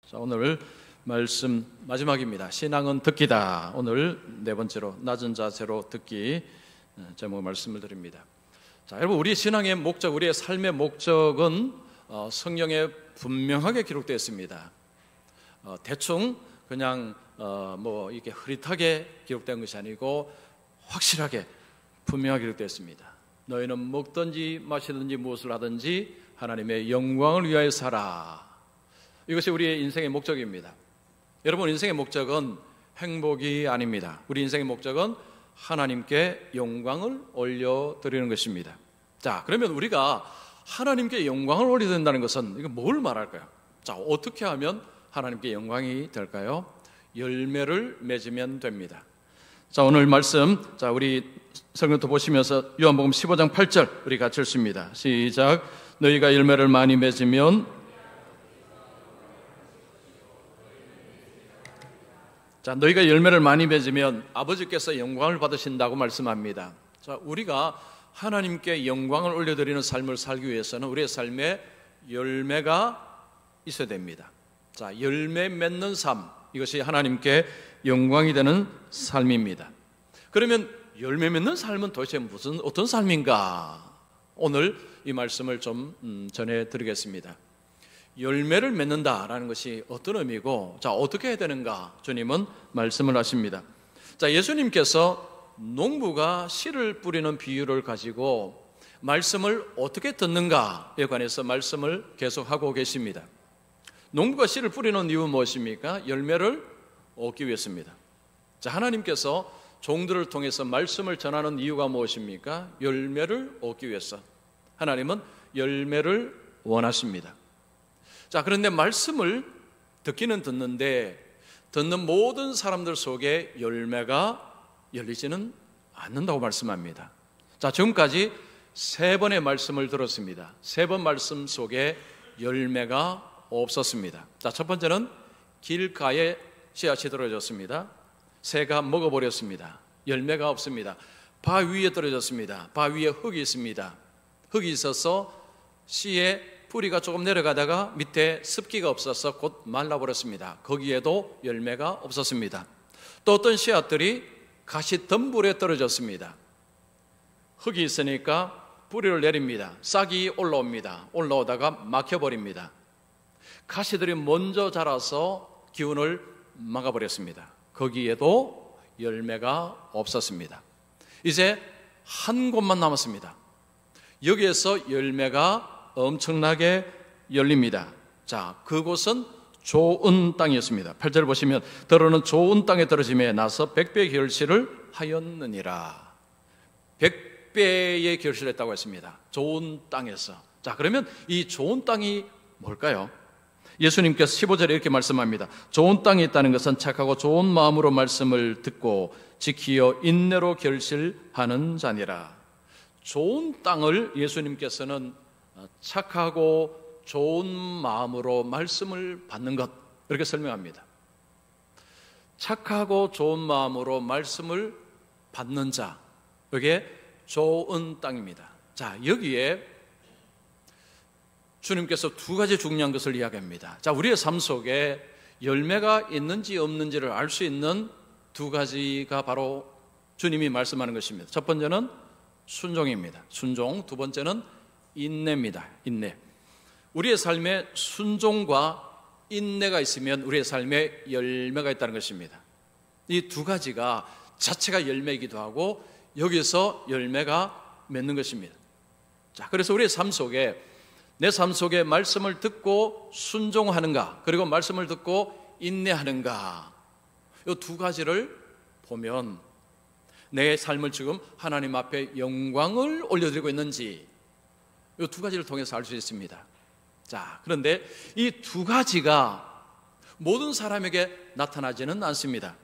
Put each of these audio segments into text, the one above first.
자, 오늘 말씀 마지막입니다. 신앙은 듣기다. 오늘 네 번째로 낮은 자세로 듣기 제목 말씀을 드립니다. 자, 여러분, 우리 신앙의 목적, 우리의 삶의 목적은 성경에 분명하게 기록되어 있습니다. 대충 그냥 뭐 이렇게 흐릿하게 기록된 것이 아니고 확실하게 분명하게 기록되어 있습니다. 너희는 먹든지 마시든지 무엇을 하든지 하나님의 영광을 위하여 살아. 이것이 우리의 인생의 목적입니다. 여러분, 인생의 목적은 행복이 아닙니다. 우리 인생의 목적은 하나님께 영광을 올려드리는 것입니다. 자, 그러면 우리가 하나님께 영광을 올려야 된다는 것은 이거 뭘 말할까요? 자, 어떻게 하면 하나님께 영광이 될까요? 열매를 맺으면 됩니다. 자, 오늘 말씀, 자, 우리 성경도 보시면서 요한복음 15장 8절 우리 같이 읽습니다. 시작. 너희가 열매를 많이 맺으면, 자, 너희가 열매를 많이 맺으면 아버지께서 영광을 받으신다고 말씀합니다. 자, 우리가 하나님께 영광을 올려드리는 삶을 살기 위해서는 우리의 삶에 열매가 있어야 됩니다. 자, 열매 맺는 삶, 이것이 하나님께 영광이 되는 삶입니다. 그러면 열매 맺는 삶은 도대체 어떤 삶인가? 오늘 이 말씀을 좀 전해드리겠습니다. 열매를 맺는다라는 것이 어떤 의미고, 자, 어떻게 해야 되는가? 주님은 말씀을 하십니다. 자, 예수님께서 농부가 씨를 뿌리는 비유를 가지고 말씀을 어떻게 듣는가에 관해서 말씀을 계속하고 계십니다. 농부가 씨를 뿌리는 이유는 무엇입니까? 열매를 얻기 위해서입니다. 자, 하나님께서 종들을 통해서 말씀을 전하는 이유가 무엇입니까? 열매를 얻기 위해서. 하나님은 열매를 원하십니다. 자, 그런데 말씀을 듣기는 듣는데 듣는 모든 사람들 속에 열매가 열리지는 않는다고 말씀합니다. 자, 지금까지 세 번의 말씀을 들었습니다. 세 번 말씀 속에 열매가 없었습니다. 자, 첫 번째는 길가에 씨앗이 떨어졌습니다. 새가 먹어버렸습니다. 열매가 없습니다. 바 위에 떨어졌습니다. 바 위에 흙이 있습니다. 흙이 있어서 씨에 뿌리가 조금 내려가다가 밑에 습기가 없어서 곧 말라버렸습니다. 거기에도 열매가 없었습니다. 또 어떤 씨앗들이 가시덤불에 떨어졌습니다. 흙이 있으니까 뿌리를 내립니다. 싹이 올라옵니다. 올라오다가 막혀버립니다. 가시들이 먼저 자라서 기운을 막아버렸습니다. 거기에도 열매가 없었습니다. 이제 한 곳만 남았습니다. 여기에서 열매가 엄청나게 열립니다. 자, 그곳은 좋은 땅이었습니다. 8절 보시면 더러는 좋은 땅에 떨어짐에 나서 100배의 결실을 하였느니라. 100배의 결실을 했다고 했습니다. 좋은 땅에서. 자, 그러면 이 좋은 땅이 뭘까요? 예수님께서 15절에 이렇게 말씀합니다. 좋은 땅에 있다는 것은 착하고 좋은 마음으로 말씀을 듣고 지키어 인내로 결실하는 자니라. 좋은 땅을 예수님께서는 착하고 좋은 마음으로 말씀을 받는 것, 이렇게 설명합니다. 착하고 좋은 마음으로 말씀을 받는 자, 이게 좋은 땅입니다. 자, 여기에 주님께서 두 가지 중요한 것을 이야기합니다. 자, 우리의 삶 속에 열매가 있는지 없는지를 알 수 있는 두 가지가 바로 주님이 말씀하는 것입니다. 첫 번째는 순종입니다. 순종. 두 번째는 인내입니다. 인내. 우리의 삶에 순종과 인내가 있으면 우리의 삶에 열매가 있다는 것입니다. 이 두 가지가 자체가 열매이기도 하고 여기서 열매가 맺는 것입니다. 자, 그래서 우리의 삶 속에, 내 삶 속에 말씀을 듣고 순종하는가, 그리고 말씀을 듣고 인내하는가, 이 두 가지를 보면 내 삶을 지금 하나님 앞에 영광을 올려드리고 있는지 이 두 가지를 통해서 알 수 있습니다. 자, 그런데 이 두 가지가 모든 사람에게 나타나지는 않습니다.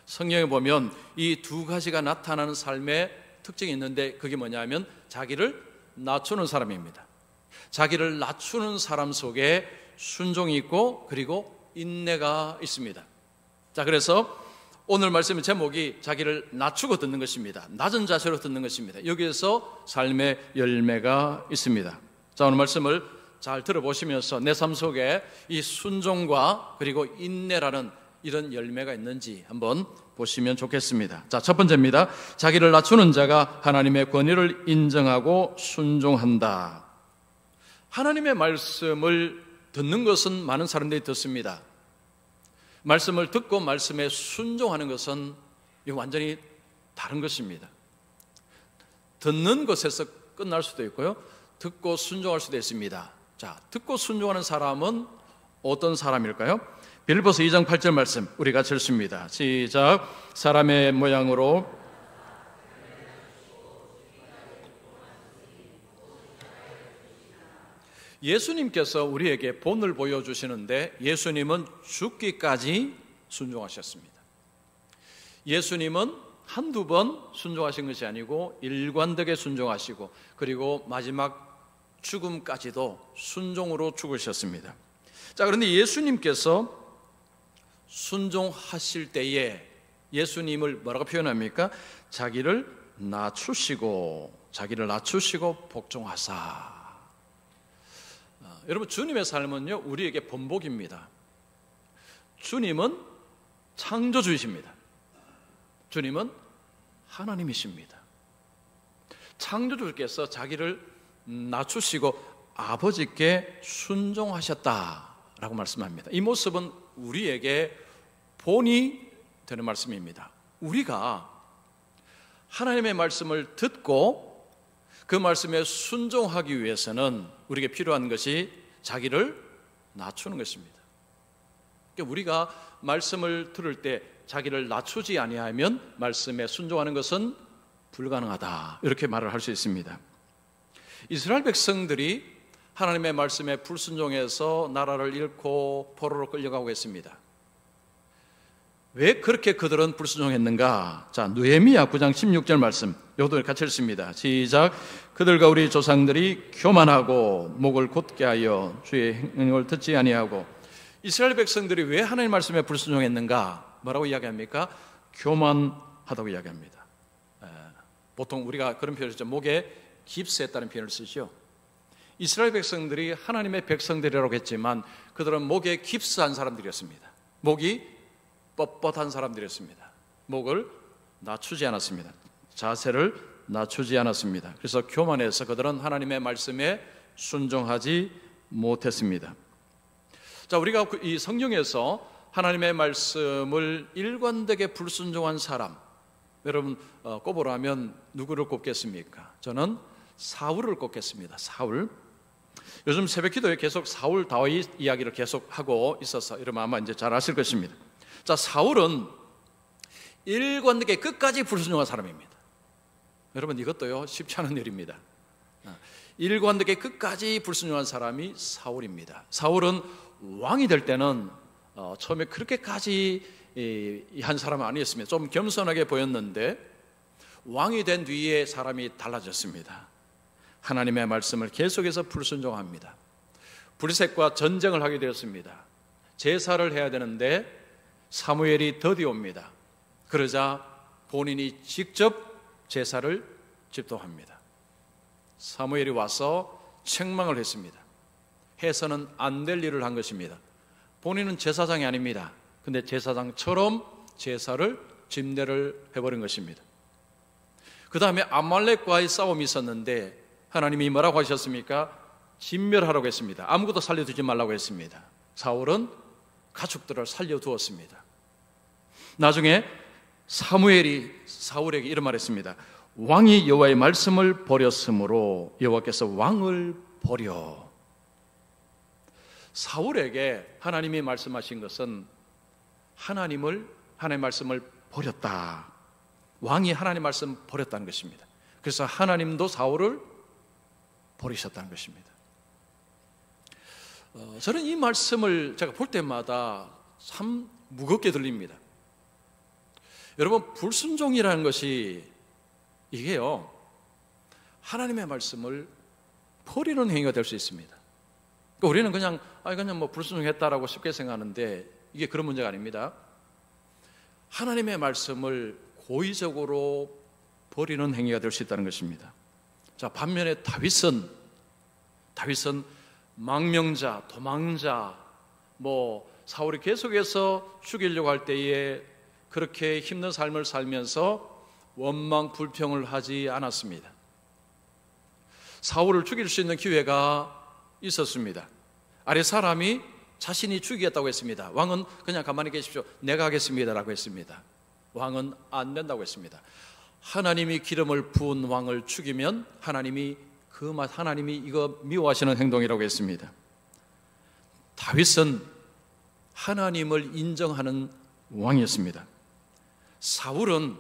성경에 보면 이 두 가지가 나타나는 삶의 특징이 있는데 그게 뭐냐면 자기를 낮추는 사람입니다. 자기를 낮추는 사람 속에 순종이 있고 그리고 인내가 있습니다. 자, 그래서 오늘 말씀의 제목이 자기를 낮추고 듣는 것입니다. 낮은 자세로 듣는 것입니다. 여기에서 삶의 열매가 있습니다. 자, 오늘 말씀을 잘 들어보시면서 내 삶 속에 이 순종과 그리고 인내라는 이런 열매가 있는지 한번 보시면 좋겠습니다. 자, 첫 번째입니다. 자기를 낮추는 자가 하나님의 권위를 인정하고 순종한다. 하나님의 말씀을 듣는 것은 많은 사람들이 듣습니다. 말씀을 듣고 말씀에 순종하는 것은 이거 완전히 다른 것입니다. 듣는 것에서 끝날 수도 있고요, 듣고 순종할 수도 있습니다. 자, 듣고 순종하는 사람은 어떤 사람일까요? 빌립보서 2장 8절 말씀 우리 같이 읽습니다. 시작. 사람의 모양으로 예수님께서 우리에게 본을 보여주시는데 예수님은 죽기까지 순종하셨습니다. 예수님은 한두 번 순종하신 것이 아니고 일관되게 순종하시고 그리고 마지막 죽음까지도 순종으로 죽으셨습니다. 자, 그런데 예수님께서 순종하실 때에 예수님을 뭐라고 표현합니까? 자기를 낮추시고 복종하사. 여러분, 주님의 삶은요 우리에게 본보기입니다. 주님은 창조주이십니다. 주님은 하나님이십니다. 창조주께서 자기를 낮추시고 아버지께 순종하셨다라고 말씀합니다. 이 모습은 우리에게 본이 되는 말씀입니다. 우리가 하나님의 말씀을 듣고 그 말씀에 순종하기 위해서는 우리에게 필요한 것이 자기를 낮추는 것입니다. 그러니까 우리가 말씀을 들을 때 자기를 낮추지 아니하면 말씀에 순종하는 것은 불가능하다, 이렇게 말을 할 수 있습니다. 이스라엘 백성들이 하나님의 말씀에 불순종해서 나라를 잃고 포로로 끌려가고 했습니다. 왜 그렇게 그들은 불순종했는가? 자, 느헤미야 9장 16절 말씀 이것도 같이 읽습니다. 시작. 그들과 우리 조상들이 교만하고 목을 곧게 하여 주의 행령을 듣지 아니하고. 이스라엘 백성들이 왜 하나님의 말씀에 불순종했는가? 뭐라고 이야기합니까? 교만하다고 이야기합니다. 보통 우리가 그런 표현을 쓰죠. 목에 깁스했다는 표현을 쓰죠. 이스라엘 백성들이 하나님의 백성들이라고 했지만 그들은 목에 깁스한 사람들이었습니다. 목이 뻣뻣한 사람들이었습니다. 목을 낮추지 않았습니다. 자세를 낮추지 않았습니다. 그래서 교만해서 그들은 하나님의 말씀에 순종하지 못했습니다. 자, 우리가 이 성경에서 하나님의 말씀을 일관되게 불순종한 사람, 여러분 꼽으라면 누구를 꼽겠습니까? 저는 사울을 꼽겠습니다. 사울. 요즘 새벽 기도에 계속 사울 다윗 이야기를 계속 하고 있어서 여러분 아마 이제 잘 아실 것입니다. 자, 사울은 일관되게 끝까지 불순종한 사람입니다. 여러분, 이것도요 쉽지 않은 일입니다. 일관되게 끝까지 불순종한 사람이 사울입니다. 사울은 왕이 될 때는 처음에 그렇게까지 한 사람은 아니었습니다. 좀 겸손하게 보였는데 왕이 된 뒤에 사람이 달라졌습니다. 하나님의 말씀을 계속해서 불순종합니다. 블레셋과 전쟁을 하게 되었습니다. 제사를 해야 되는데 사무엘이 더디옵니다. 그러자 본인이 직접 제사를 집도합니다. 사무엘이 와서 책망을 했습니다. 해서는 안 될 일을 한 것입니다. 본인은 제사장이 아닙니다. 근데 제사장처럼 제사를 집례를 해버린 것입니다. 그 다음에 아말렉과의 싸움이 있었는데 하나님이 뭐라고 하셨습니까? 진멸하라고 했습니다. 아무것도 살려두지 말라고 했습니다. 사울은 가축들을 살려두었습니다. 나중에 사무엘이 사울에게 이런 말을 했습니다. 왕이 여호와의 말씀을 버렸으므로 여호와께서 왕을 버려. 사울에게 하나님이 말씀하신 것은 하나님의 말씀을 버렸다. 왕이 하나님 말씀 버렸다는 것입니다. 그래서 하나님도 사울을 버리셨다는 것입니다. 저는 이 말씀을 제가 볼 때마다 참 무겁게 들립니다. 여러분, 불순종이라는 것이 이게요 하나님의 말씀을 버리는 행위가 될 수 있습니다. 그러니까 우리는 그냥 뭐 불순종했다라고 쉽게 생각하는데 이게 그런 문제가 아닙니다. 하나님의 말씀을 고의적으로 버리는 행위가 될 수 있다는 것입니다. 자, 반면에 다윗은 망명자, 도망자, 사울이 계속해서 죽이려고 할 때에 그렇게 힘든 삶을 살면서 원망 불평을 하지 않았습니다. 사울을 죽일 수 있는 기회가 있었습니다. 아래 사람이 자신이 죽이겠다고 했습니다. 왕은 그냥 가만히 계십시오. 내가 하겠습니다라고 했습니다. 왕은 안 된다고 했습니다. 하나님이 기름을 부은 왕을 죽이면 하나님이 이거 미워하시는 행동이라고 했습니다. 다윗은 하나님을 인정하는 왕이었습니다. 사울은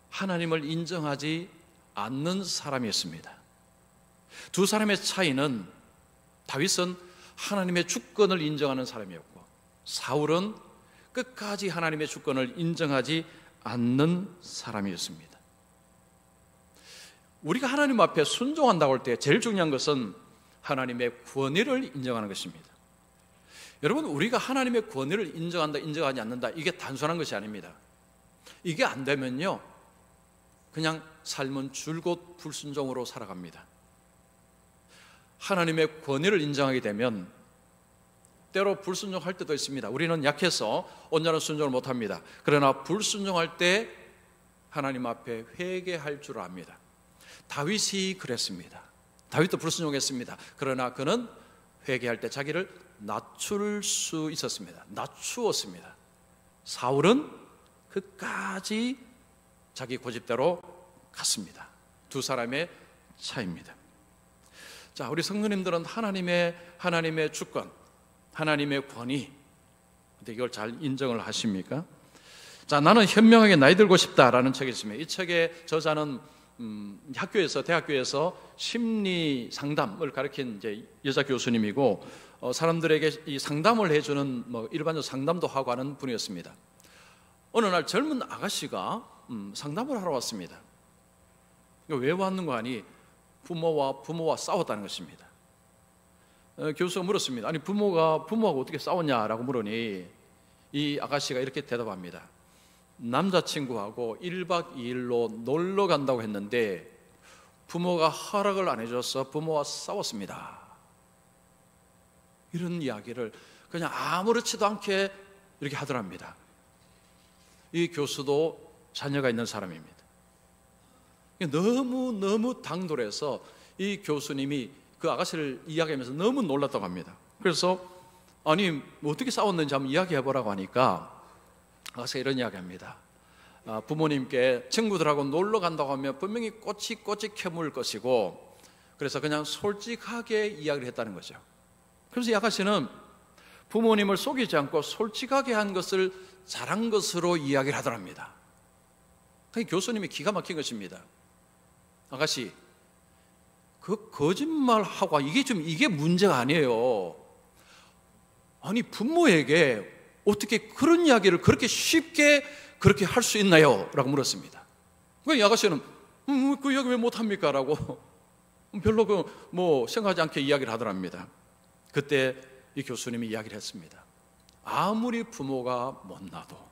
하나님을 인정하지 않는 사람이었습니다. 두 사람의 차이는 다윗은 하나님의 주권을 인정하는 사람이었고 사울은 끝까지 하나님의 주권을 인정하지 않는 사람이었습니다. 우리가 하나님 앞에 순종한다고 할 때 제일 중요한 것은 하나님의 권위를 인정하는 것입니다. 여러분, 우리가 하나님의 권위를 인정한다, 인정하지 않는다, 이게 단순한 것이 아닙니다. 이게 안 되면요, 그냥 삶은 줄곧 불순종으로 살아갑니다. 하나님의 권위를 인정하게 되면 때로 불순종할 때도 있습니다. 우리는 약해서 온전한 순종을 못합니다. 그러나 불순종할 때 하나님 앞에 회개할 줄 압니다. 다윗이 그랬습니다. 다윗도 불순종했습니다. 그러나 그는 회개할 때 자기를 낮출 수 있었습니다. 낮추었습니다. 사울은 끝까지 자기 고집대로 갔습니다. 두 사람의 차이입니다. 자, 우리 성도님들은 하나님의 주권, 하나님의 권위, 근데 이걸 잘 인정을 하십니까? 자, 나는 현명하게 나이 들고 싶다라는 책이 있습니다. 이 책의 저자는 대학교에서 심리 상담을 가르친 이제 여자 교수님이고, 사람들에게 이 상담을 해주는 일반적 상담도 하고 하는 분이었습니다. 어느 날 젊은 아가씨가 상담을 하러 왔습니다. 왜 왔는 거 아니? 부모와 싸웠다는 것입니다. 교수가 물었습니다. 아니, 부모하고 어떻게 싸웠냐라고 물으니 이 아가씨가 이렇게 대답합니다. 남자친구하고 1박 2일로 놀러 간다고 했는데 부모가 허락을 안 해줘서 부모와 싸웠습니다. 이런 이야기를 그냥 아무렇지도 않게 이렇게 하더랍니다. 이 교수도 자녀가 있는 사람입니다. 너무 당돌해서 이 교수님이 그 아가씨를 이야기하면서 너무 놀랐다고 합니다. 그래서 아니, 어떻게 싸웠는지 한번 이야기해보라고 하니까 아가씨가 이런 이야기합니다. 부모님께 친구들하고 놀러 간다고 하면 분명히 꼬치 캐물 것이고, 그래서 그냥 솔직하게 이야기를 했다는 거죠. 그래서 이 아가씨는 부모님을 속이지 않고 솔직하게 한 것을 잘한 것으로 이야기를 하더랍니다. 교수님이 기가 막힌 것입니다. 아가씨, 그 거짓말하고 이게 문제가 아니에요. 아니, 부모에게 어떻게 그런 이야기를 그렇게 쉽게 그렇게 할 수 있나요? 라고 물었습니다. 이 아가씨는 그 이야기 왜 못합니까? 라고 별로 생각하지 않게 이야기를 하더랍니다. 그때 이 교수님이 이야기를 했습니다. 아무리 부모가 못나도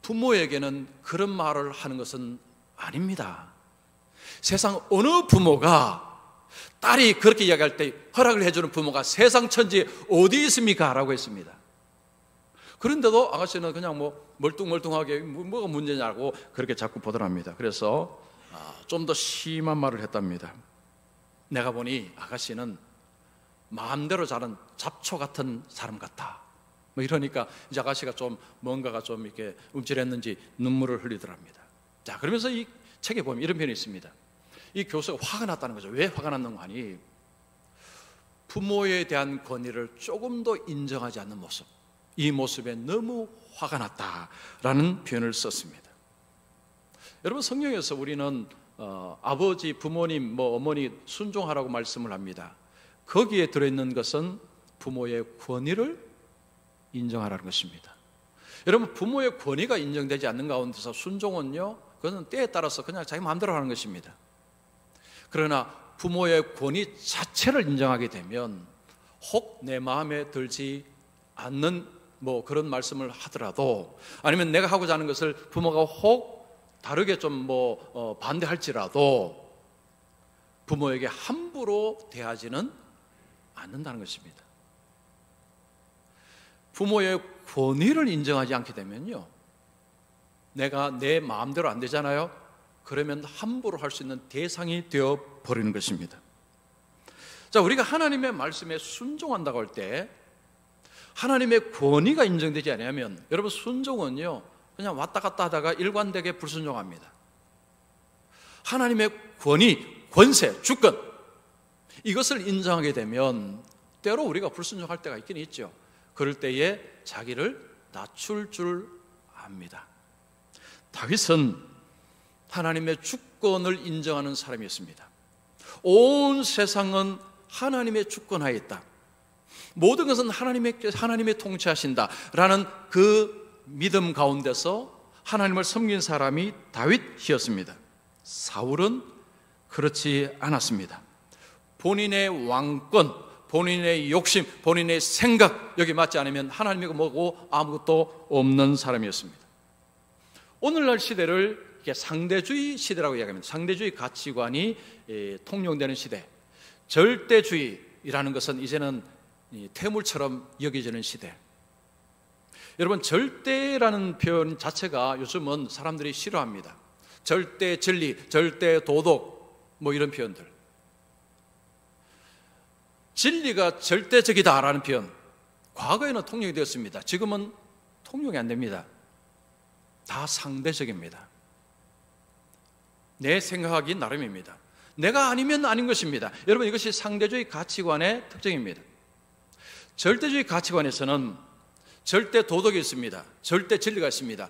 부모에게는 그런 말을 하는 것은 아닙니다. 세상 어느 부모가 딸이 그렇게 이야기할 때 허락을 해주는 부모가 세상 천지에 어디 있습니까? 라고 했습니다. 그런데도 아가씨는 그냥 멀뚱멀뚱하게 뭐가 문제냐고 그렇게 자꾸 보더랍니다. 그래서 좀 더 심한 말을 했답니다. 내가 보니 아가씨는 마음대로 자란 잡초 같은 사람 같다. 이러니까 이제 아가씨가 뭔가가 이렇게 움찔했는지 눈물을 흘리더랍니다. 자, 그러면서 이 책에 보면 이런 표현이 있습니다. 이 교수가 화가 났다는 거죠. 왜 화가 났는가 하니 부모에 대한 권위를 조금 더 인정하지 않는 모습, 이 모습에 너무 화가 났다라는 표현을 썼습니다. 여러분, 성경에서 우리는 아버지, 부모님, 어머니 순종하라고 말씀을 합니다. 거기에 들어있는 것은 부모의 권위를 인정하라는 것입니다. 여러분, 부모의 권위가 인정되지 않는 가운데서 순종은요, 그것은 때에 따라서 그냥 자기 마음대로 하는 것입니다. 그러나 부모의 권위 자체를 인정하게 되면 혹 내 마음에 들지 않는 그런 말씀을 하더라도, 아니면 내가 하고자 하는 것을 부모가 혹 다르게 반대할지라도 부모에게 함부로 대하지는 않는다는 것입니다. 부모의 권위를 인정하지 않게 되면요, 내가 내 마음대로 안 되잖아요. 그러면 함부로 할 수 있는 대상이 되어 버리는 것입니다. 자, 우리가 하나님의 말씀에 순종한다고 할 때 하나님의 권위가 인정되지 않으면, 여러분, 순종은요 그냥 왔다 갔다 하다가 일관되게 불순종합니다. 하나님의 권위, 권세, 주권, 이것을 인정하게 되면 때로 우리가 불순종할 때가 있긴 있죠. 그럴 때에 자기를 낮출 줄 압니다. 다윗은 하나님의 주권을 인정하는 사람이었습니다. 온 세상은 하나님의 주권하에 있다, 모든 것은 하나님의 통치하신다라는 그 믿음 가운데서 하나님을 섬긴 사람이 다윗이었습니다. 사울은 그렇지 않았습니다. 본인의 왕권, 본인의 욕심, 본인의 생각, 여기 맞지 않으면 하나님이고 뭐고 아무것도 없는 사람이었습니다. 오늘날 시대를 상대주의 시대라고 이야기합니다. 상대주의 가치관이 통용되는 시대. 절대주의라는 것은 이제는 태물처럼 여겨지는 시대. 여러분, 절대라는 표현 자체가 요즘은 사람들이 싫어합니다. 절대 진리, 절대 도덕, 뭐 이런 표현들. 진리가 절대적이다라는 표현, 과거에는 통용이 되었습니다. 지금은 통용이 안 됩니다. 다 상대적입니다. 내 생각하기 나름입니다. 내가 아니면 아닌 것입니다. 여러분, 이것이 상대주의 가치관의 특징입니다. 절대주의 가치관에서는 절대 도덕이 있습니다. 절대 진리가 있습니다.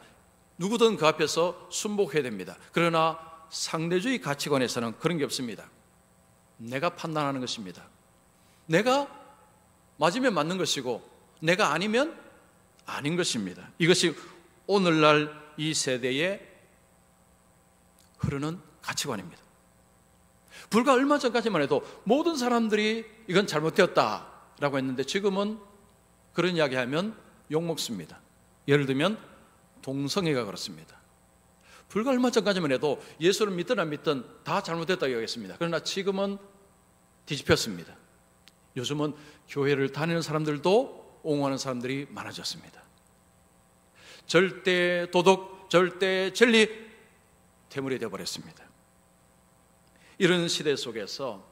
누구든 그 앞에서 순복해야 됩니다. 그러나 상대주의 가치관에서는 그런 게 없습니다. 내가 판단하는 것입니다. 내가 맞으면 맞는 것이고 내가 아니면 아닌 것입니다. 이것이 오늘날 이 세대에 흐르는 가치관입니다. 불과 얼마 전까지만 해도 모든 사람들이 이건 잘못되었다라고 했는데 지금은 그런 이야기하면 욕먹습니다. 예를 들면 동성애가 그렇습니다. 불과 얼마 전까지만 해도 예수를 믿든 안 믿든 다 잘못됐다고 이야기했습니다. 그러나 지금은 뒤집혔습니다. 요즘은 교회를 다니는 사람들도 옹호하는 사람들이 많아졌습니다. 절대 도덕, 절대 진리 태물이 되어버렸습니다. 이런 시대 속에서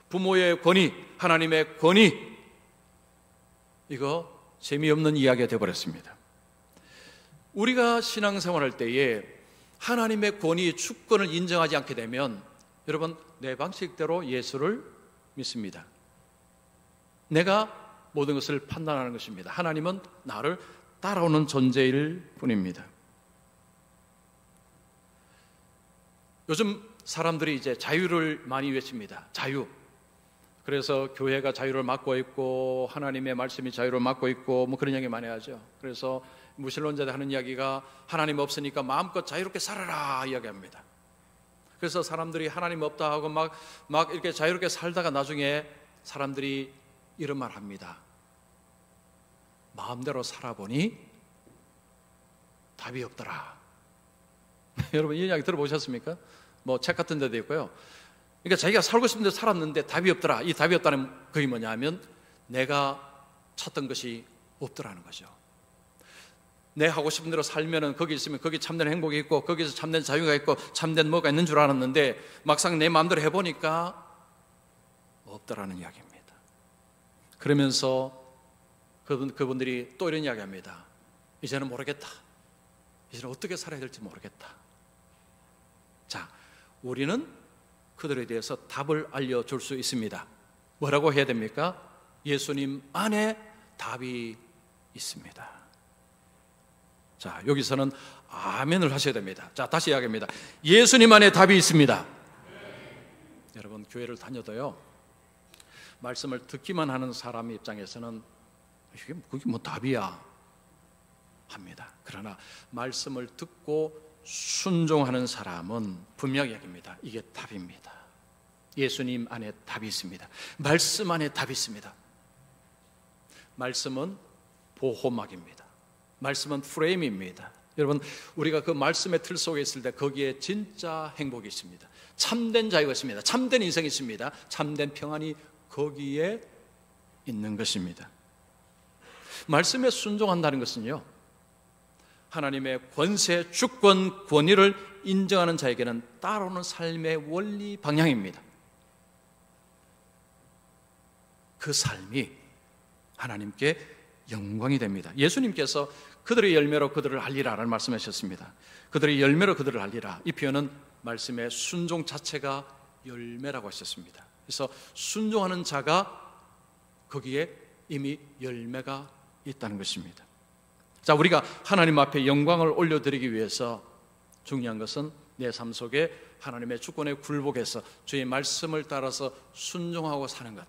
부모의 권위, 하나님의 권위, 이거 재미없는 이야기가 되어버렸습니다. 우리가 신앙생활할 때에 하나님의 권위, 주권을 인정하지 않게 되면 여러분, 내 방식대로 예수를 믿습니다. 내가 모든 것을 판단하는 것입니다. 하나님은 나를 따라오는 존재일 뿐입니다. 요즘 사람들이 이제 자유를 많이 외칩니다. 자유. 그래서 교회가 자유를 맡고 있고 하나님의 말씀이 자유를 맡고 있고 뭐 그런 이야기 많이 하죠. 그래서 무신론자들 하는 이야기가 하나님 없으니까 마음껏 자유롭게 살아라 이야기합니다. 그래서 사람들이 하나님 없다 하고 막 이렇게 자유롭게 살다가 나중에 사람들이 이런 말 합니다. 마음대로 살아보니 답이 없더라. 여러분, 이 이야기 들어보셨습니까? 뭐 책 같은 데도 있고요. 그러니까 자기가 살고 싶은 데 살았는데 답이 없더라. 이 답이 없다는 그게 뭐냐 하면 내가 찾던 것이 없더라는 거죠. 내 하고 싶은 대로 살면은 거기 있으면 거기 참된 행복이 있고 거기서 참된 자유가 있고 참된 뭐가 있는 줄 알았는데 막상 내 마음대로 해보니까 없더라는 이야기입니다. 그러면서 그분들이 또 이런 이야기합니다. 이제는 모르겠다. 이제는 어떻게 살아야 될지 모르겠다. 자, 우리는 그들에 대해서 답을 알려줄 수 있습니다. 뭐라고 해야 됩니까? 예수님 안에 답이 있습니다. 자, 여기서는 아멘을 하셔야 됩니다. 자, 다시 이야기합니다. 예수님 안에 답이 있습니다. 여러분, 교회를 다녀도요, 말씀을 듣기만 하는 사람 입장에서는 그게 뭐 답이야 합니다. 그러나 말씀을 듣고 순종하는 사람은 분명히 얘기합니다. 이게 답입니다. 예수님 안에 답이 있습니다. 말씀 안에 답이 있습니다. 말씀은 보호막입니다. 말씀은 프레임입니다. 여러분, 우리가 그 말씀의 틀 속에 있을 때 거기에 진짜 행복이 있습니다. 참된 자유가 있습니다. 참된 인생이 있습니다. 참된 평안이 거기에 있는 것입니다. 말씀에 순종한다는 것은요, 하나님의 권세, 주권, 권위를 인정하는 자에게는 따라오는 삶의 원리 방향입니다. 그 삶이 하나님께 영광이 됩니다. 예수님께서 그들의 열매로 그들을 알리라라는 말씀하셨습니다. 그들의 열매로 그들을 알리라. 이 표현은 말씀의 순종 자체가 열매라고 하셨습니다. 그래서 순종하는 자가 거기에 이미 열매가 있다는 것입니다. 자, 우리가 하나님 앞에 영광을 올려드리기 위해서 중요한 것은 내 삶 속에 하나님의 주권에 굴복해서 주의 말씀을 따라서 순종하고 사는 것,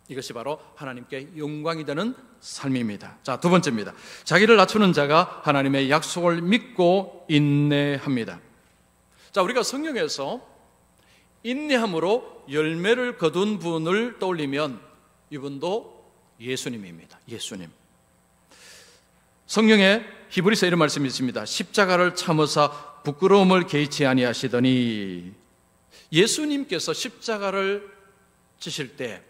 이것이 바로 하나님께 영광이 되는 삶입니다. 자, 두 번째입니다. 자기를 낮추는 자가 하나님의 약속을 믿고 인내합니다. 자, 우리가 성경에서 인내함으로 열매를 거둔 분을 떠올리면 이분도 예수님입니다. 예수님. 성경에 히브리서 이런 말씀이 있습니다. 십자가를 참으사 부끄러움을 개의치 아니하시더니, 예수님께서 십자가를 지실 때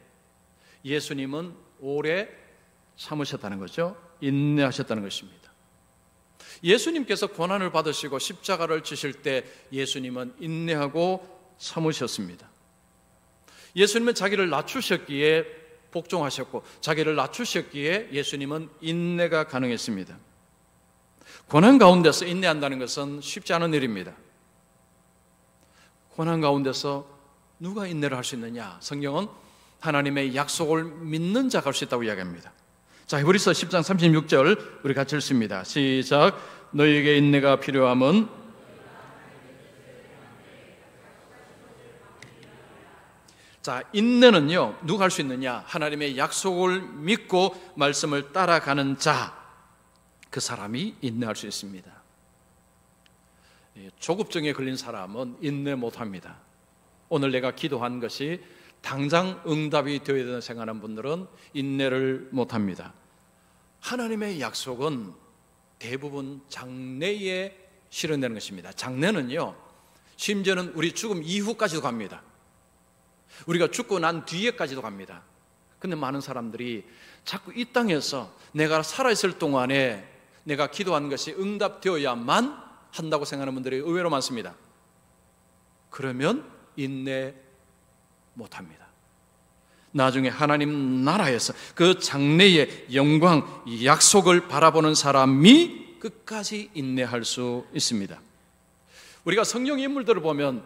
예수님은 오래 참으셨다는 거죠. 인내하셨다는 것입니다. 예수님께서 고난을 받으시고 십자가를 지실 때 예수님은 인내하고 참으셨습니다. 예수님은 자기를 낮추셨기에 복종하셨고, 자기를 낮추셨기에 예수님은 인내가 가능했습니다. 고난 가운데서 인내한다는 것은 쉽지 않은 일입니다. 고난 가운데서 누가 인내를 할 수 있느냐? 성경은 하나님의 약속을 믿는 자가 할 수 있다고 이야기합니다. 자, 히브리서 10장 36절 우리 같이 읽습니다. 시작. 너희에게 인내가 필요함은 자, 인내는요, 누가 할 수 있느냐? 하나님의 약속을 믿고 말씀을 따라가는 자, 그 사람이 인내할 수 있습니다. 조급증에 걸린 사람은 인내 못합니다. 오늘 내가 기도한 것이 당장 응답이 되어야 된다고 생각하는 분들은 인내를 못합니다. 하나님의 약속은 대부분 장래에 실현되는 것입니다. 장래는요, 심지어는 우리 죽음 이후까지도 갑니다. 우리가 죽고 난 뒤에까지도 갑니다. 근데 많은 사람들이 자꾸 이 땅에서 내가 살아있을 동안에 내가 기도한 것이 응답되어야만 한다고 생각하는 분들이 의외로 많습니다. 그러면 인내 못합니다. 나중에 하나님 나라에서 그 장래의 영광, 약속을 바라보는 사람이 끝까지 인내할 수 있습니다. 우리가 성경 인물들을 보면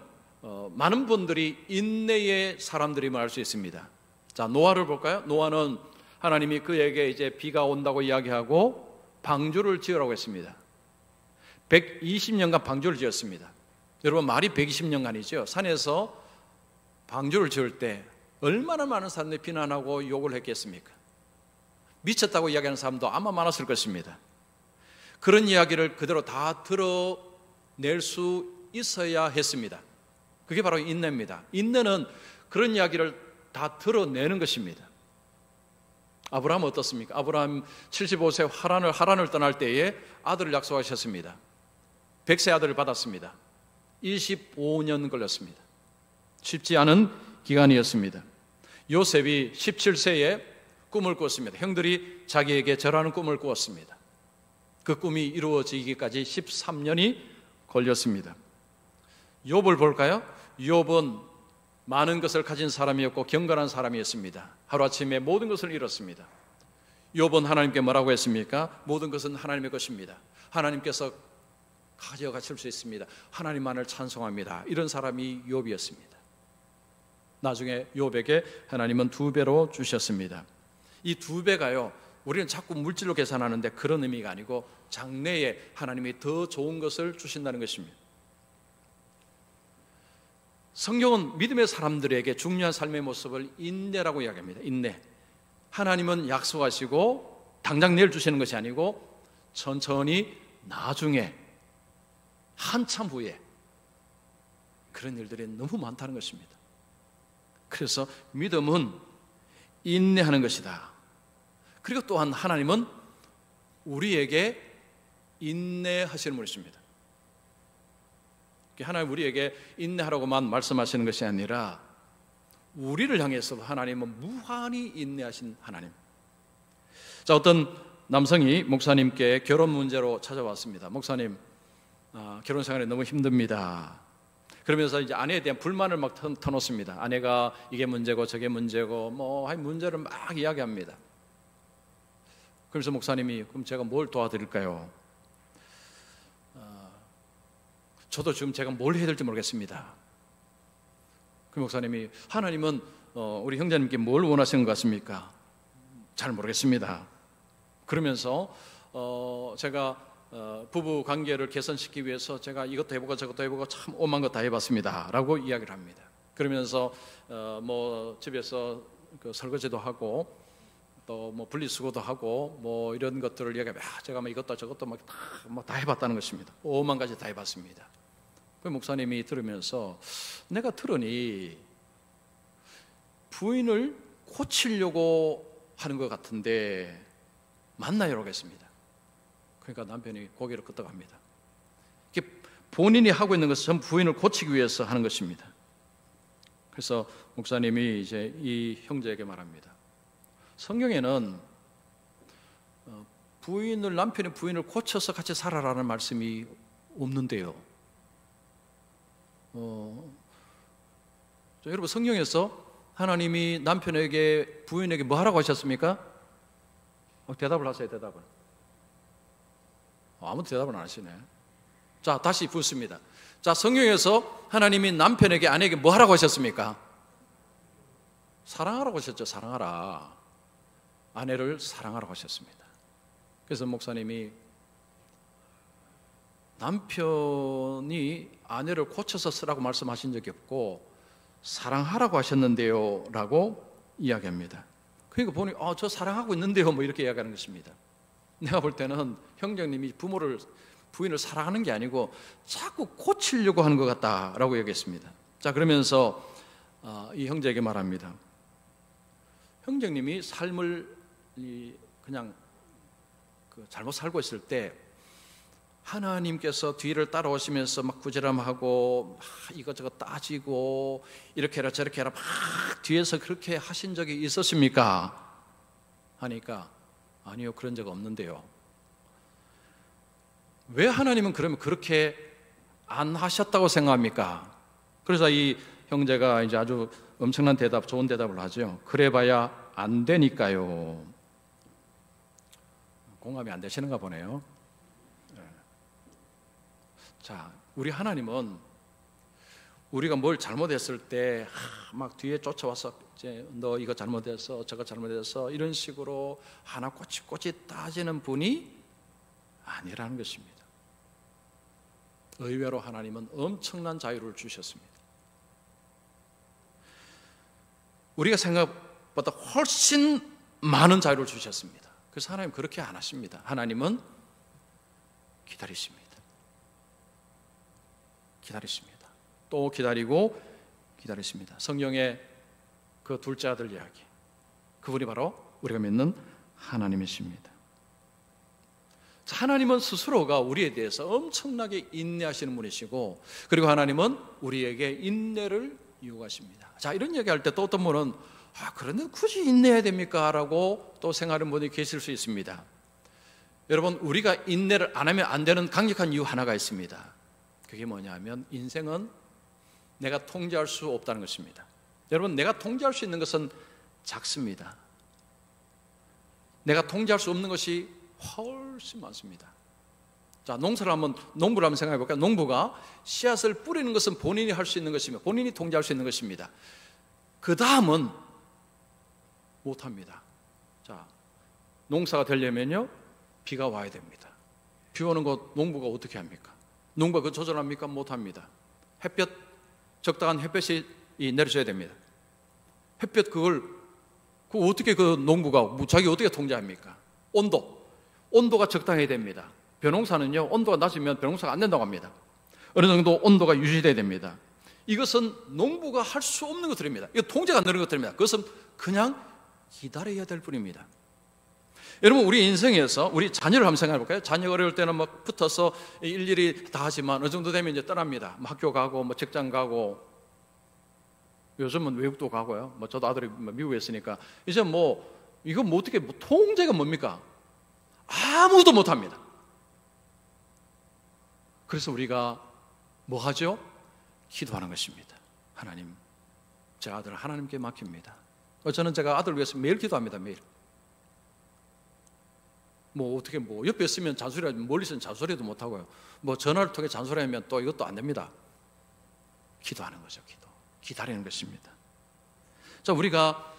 많은 분들이 인내의 사람들임을 알 수 있습니다. 자, 노아를 볼까요? 노아는 하나님이 그에게 이제 비가 온다고 이야기하고 방주를 지으라고 했습니다. 120년간 방주를 지었습니다. 여러분, 말이 120년간이죠. 산에서 방주를 지을 때 얼마나 많은 사람들이 비난하고 욕을 했겠습니까? 미쳤다고 이야기하는 사람도 아마 많았을 것입니다. 그런 이야기를 그대로 다 드러낼 수 있어야 했습니다. 그게 바로 인내입니다. 인내는 그런 이야기를 다 드러내는 것입니다. 아브라함은 어떻습니까? 아브라함 75세 하란을 떠날 때에 아들을 약속하셨습니다. 100세 아들을 받았습니다. 25년 걸렸습니다. 쉽지 않은 기간이었습니다. 요셉이 17세에 꿈을 꾸었습니다. 형들이 자기에게 절하는 꿈을 꾸었습니다. 그 꿈이 이루어지기까지 13년이 걸렸습니다. 욥을 볼까요? 욥은 많은 것을 가진 사람이었고 경건한 사람이었습니다. 하루아침에 모든 것을 잃었습니다. 욥은 하나님께 뭐라고 했습니까? 모든 것은 하나님의 것입니다. 하나님께서 가져가실 수 있습니다. 하나님만을 찬송합니다. 이런 사람이 욥이었습니다. 나중에 욥에게 하나님은 2배로 주셨습니다. 이 2배가요, 우리는 자꾸 물질로 계산하는데 그런 의미가 아니고 장래에 하나님이 더 좋은 것을 주신다는 것입니다. 성경은 믿음의 사람들에게 중요한 삶의 모습을 인내라고 이야기합니다. 인내. 하나님은 약속하시고 당장 내일 주시는 것이 아니고 천천히 나중에 한참 후에, 그런 일들이 너무 많다는 것입니다. 그래서 믿음은 인내하는 것이다. 그리고 또한 하나님은 우리에게 인내하시는 분이십니다. 하나님 우리에게 인내하라고만 말씀하시는 것이 아니라 우리를 향해서 하나님은 무한히 인내하신 하나님. 자, 어떤 남성이 목사님께 결혼 문제로 찾아왔습니다. 목사님, 결혼 생활이 너무 힘듭니다. 그러면서 이제 아내에 대한 불만을 막 터놓습니다. 아내가 이게 문제고 저게 문제고 문제를 막 이야기합니다. 그래서 목사님이 그럼 제가 뭘 도와드릴까요? 저도 지금 제가 뭘 해야 될지 모르겠습니다. 그 목사님이 하나님은 우리 형제님께 뭘 원하시는 것 같습니까? 잘 모르겠습니다. 그러면서 제가 부부 관계를 개선시키기 위해서 제가 이것도 해보고 저것도 해보고 참 오만 거 다 해봤습니다 라고 이야기를 합니다. 그러면서 집에서 그 설거지도 하고 또 분리수거도 하고 이런 것들을 이야기하면 제가 이것도 저것도 다 해봤다는 것입니다. 오만 가지 다 해봤습니다. 그 목사님이 들으면서 내가 들으니 부인을 고치려고 하는 것 같은데 맞나요? 라고 했습니다. 그러니까 남편이 고개를 끄덕합니다. 본인이 하고 있는 것은 전부 부인을 고치기 위해서 하는 것입니다. 그래서 목사님이 이제 이 형제에게 말합니다. 성경에는 남편이 부인을 고쳐서 같이 살아라는 말씀이 없는데요. 여러분, 성경에서 하나님이 남편에게 부인에게 뭐 하라고 하셨습니까? 대답을 하세요. 대답을. 아무도 대답을 안 하시네. 자, 다시 묻습니다. 자, 성경에서 하나님이 남편에게 아내에게 뭐 하라고 하셨습니까? 사랑하라고 하셨죠. 사랑하라. 아내를 사랑하라고 하셨습니다. 그래서 목사님이 남편이 아내를 고쳐서 쓰라고 말씀하신 적이 없고 사랑하라고 하셨는데요 라고 이야기합니다. 그러니까 보니 저 사랑하고 있는데요 이렇게 이야기하는 것입니다. 내가 볼 때는 형제님이 부인을 사랑하는 게 아니고 자꾸 고치려고 하는 것 같다라고 얘기했습니다. 자, 그러면서 이 형제에게 말합니다. 형제님이 삶을 그냥 잘못 살고 있을 때 하나님께서 뒤를 따라오시면서 막 구제람하고 이것저것 따지고 이렇게 해라 저렇게 해라 막 뒤에서 그렇게 하신 적이 있었습니까? 하니까 아니요, 그런 적 없는데요. 왜 하나님은 그러면 그렇게 안 하셨다고 생각합니까? 그래서 이 형제가 이제 아주 엄청난 대답, 좋은 대답을 하죠. 그래봐야 안 되니까요. 공감이 안 되시는가 보네요. 자, 우리 하나님은 우리가 뭘 잘못했을 때 막 뒤에 쫓아와서 이제 너 이거 잘못했어, 저거 잘못했어 이런 식으로 하나 꼬치꼬치 따지는 분이 아니라는 것입니다. 의외로 하나님은 엄청난 자유를 주셨습니다. 우리가 생각보다 훨씬 많은 자유를 주셨습니다. 그래서 하나님 그렇게 안 하십니다. 하나님은 기다리십니다. 기다리십니다. 또 기다리고 기다리십니다. 성경의 그 둘째 아들 이야기, 그분이 바로 우리가 믿는 하나님이십니다. 하나님은 스스로가 우리에 대해서 엄청나게 인내하시는 분이시고, 그리고 하나님은 우리에게 인내를 요구하십니다. 자, 이런 얘기할 때 또 어떤 분은 그런데 굳이 인내해야 됩니까? 라고 또 생각하는 분이 계실 수 있습니다. 여러분, 우리가 인내를 안 하면 안 되는 강력한 이유 하나가 있습니다. 그게 뭐냐 하면 인생은 내가 통제할 수 없다는 것입니다. 여러분, 내가 통제할 수 있는 것은 작습니다. 내가 통제할 수 없는 것이 훨씬 많습니다. 자, 농부를 한번 생각해 볼까요? 농부가 씨앗을 뿌리는 것은 본인이 할 수 있는 것이며 본인이 통제할 수 있는 것입니다. 그 다음은 못합니다. 자, 농사가 되려면요 비가 와야 됩니다. 비 오는 것 농부가 어떻게 합니까? 농부가 그거 조절합니까? 못합니다. 적당한 햇볕이 내려줘야 됩니다. 햇볕 그걸 어떻게 그 농부가 자기 어떻게 통제합니까? 온도가 적당해야 됩니다. 벼농사는요 온도가 낮으면 벼농사가 안 된다고 합니다. 어느 정도 온도가 유지돼야 됩니다. 이것은 농부가 할 수 없는 것들입니다. 이거 통제가 안 되는 것들입니다. 그것은 그냥 기다려야 될 뿐입니다. 여러분, 우리 인생에서 우리 자녀를 한번 생각해 볼까요? 자녀가 어려울 때는 막 붙어서 일일이 다 하지만 어느 정도 되면 이제 떠납니다. 뭐 학교 가고 뭐 직장 가고, 요즘은 외국도 가고요. 뭐 저도 아들이 미국에 있으니까 이제 뭐 이거 뭐 어떻게 뭐 통제가 뭡니까? 아무도 못 합니다. 그래서 우리가 뭐 하죠? 기도하는 것입니다. 하나님, 제 아들을 하나님께 맡깁니다. 저는 제가 아들을 위해서 매일 기도합니다. 매일. 뭐 어떻게 뭐 옆에 있으면 잔소리하지, 멀리 있으면 잔소리도 못 하고요. 뭐 전화를 통해 잔소리하면 또 이것도 안 됩니다. 기도하는 거죠. 기다리는 것입니다. 자, 우리가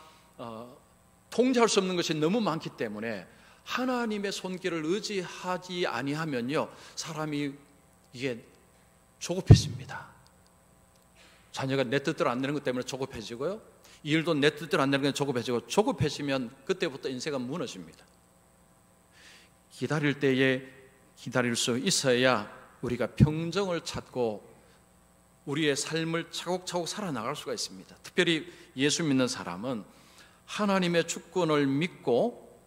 통제할 수 없는 것이 너무 많기 때문에 하나님의 손길을 의지하지 아니하면요, 사람이 이게 조급해집니다. 자녀가 내 뜻대로 안 되는 것 때문에 조급해지고요, 일도 내 뜻대로 안 되는 게 조급해지고, 조급해지면 그때부터 인생은 무너집니다. 기다릴 때에 기다릴 수 있어야 우리가 평정을 찾고 우리의 삶을 차곡차곡 살아나갈 수가 있습니다. 특별히 예수 믿는 사람은 하나님의 주권을 믿고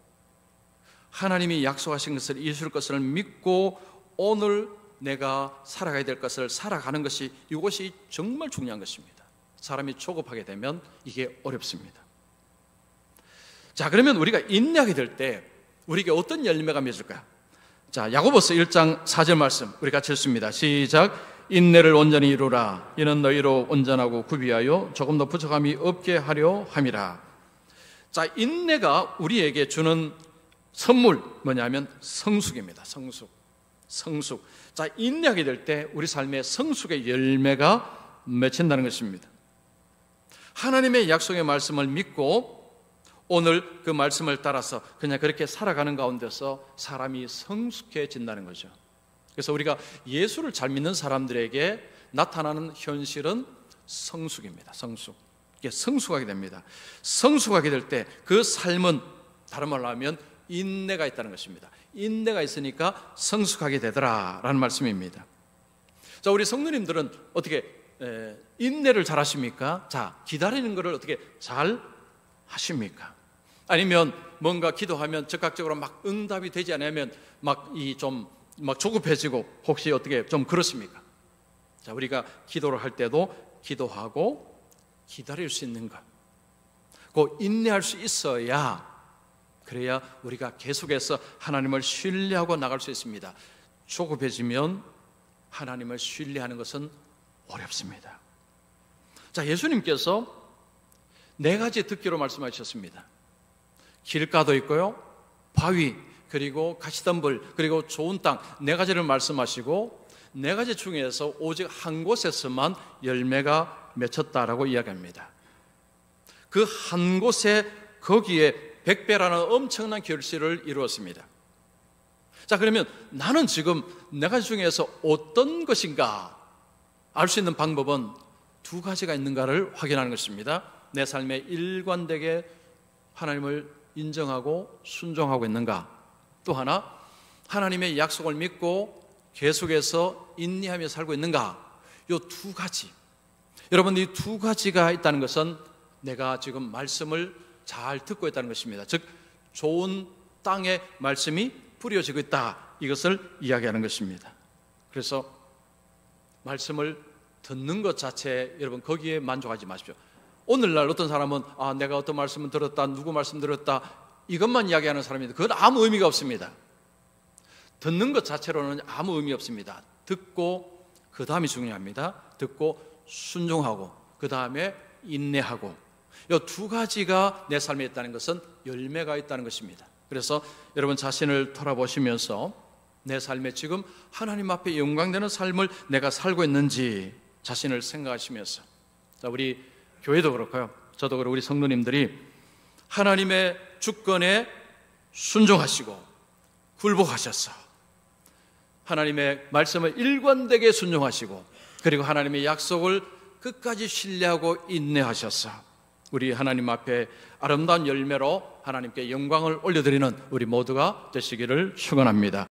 하나님이 약속하신 것을 이루실 것을 믿고 오늘 내가 살아가야 될 것을 살아가는 것이, 이것이 정말 중요한 것입니다. 사람이 조급하게 되면 이게 어렵습니다. 자, 그러면 우리가 인내하게 될 때 우리에게 어떤 열매가 맺을까요? 자, 야고보서 1장 4절 말씀 우리 같이 읽습니다. 시작. 인내를 온전히 이루라. 이는 너희로 온전하고 구비하여 조금도 부족함이 없게 하려 함이라. 자, 인내가 우리에게 주는 선물 뭐냐면 성숙입니다. 성숙. 자, 인내하게 될 때 우리 삶에 성숙의 열매가 맺힌다는 것입니다. 하나님의 약속의 말씀을 믿고 오늘 그 말씀을 따라서 그냥 그렇게 살아가는 가운데서 사람이 성숙해진다는 거죠. 그래서 우리가 예수를 잘 믿는 사람들에게 나타나는 현실은 성숙입니다. 이게 성숙하게 됩니다. 성숙하게 될 때 그 삶은 다른 말로 하면 인내가 있다는 것입니다. 인내가 있으니까 성숙하게 되더라라는 말씀입니다. 자, 우리 성도님들은 어떻게 인내를 잘 하십니까? 자, 기다리는 것을 어떻게 잘 하십니까? 아니면 뭔가 기도하면 즉각적으로 막 응답이 되지 않으면 막 조급해지고 혹시 어떻게 좀 그렇습니까? 자, 우리가 기도를 할 때도 기도하고 기다릴 수 있는 것, 그 인내할 수 있어야, 그래야 우리가 계속해서 하나님을 신뢰하고 나갈 수 있습니다. 조급해지면 하나님을 신뢰하는 것은 어렵습니다. 자, 예수님께서 4가지 듣기로 말씀하셨습니다. 길가도 있고요, 바위, 그리고 가시덤불, 그리고 좋은 땅, 4가지를 말씀하시고 4가지 중에서 오직 한 곳에서만 열매가 맺혔다라고 이야기합니다. 그 한 곳에 거기에 100배라는 엄청난 결실을 이루었습니다. 자, 그러면 나는 지금 4가지 중에서 어떤 것인가 알 수 있는 방법은 2가지가 있는가를 확인하는 것입니다. 내 삶에 일관되게 하나님을 인정하고 순종하고 있는가, 또 하나 하나님의 약속을 믿고 계속해서 인내하며 살고 있는가, 이 2가지. 여러분, 이 2가지가 있다는 것은 내가 지금 말씀을 잘 듣고 있다는 것입니다. 즉, 좋은 땅에 말씀이 뿌려지고 있다, 이것을 이야기하는 것입니다. 그래서 말씀을 듣는 것 자체에 여러분 거기에 만족하지 마십시오. 오늘날 어떤 사람은 내가 어떤 말씀을 들었다, 누구 말씀 들었다, 이것만 이야기하는 사람인데 그건 아무 의미가 없습니다. 듣는 것 자체로는 아무 의미 없습니다. 듣고 그 다음이 중요합니다. 듣고 순종하고 그 다음에 인내하고, 이 2가지가 내 삶에 있다는 것은 열매가 있다는 것입니다. 그래서 여러분 자신을 돌아보시면서 내 삶에 지금 하나님 앞에 영광되는 삶을 내가 살고 있는지 자신을 생각하시면서, 자, 우리 교회도 그렇고요, 저도 그렇고 우리 성도님들이 하나님의 주권에 순종하시고 굴복하셔서 하나님의 말씀을 일관되게 순종하시고, 그리고 하나님의 약속을 끝까지 신뢰하고 인내하셔서 우리 하나님 앞에 아름다운 열매로 하나님께 영광을 올려드리는 우리 모두가 되시기를 축원합니다.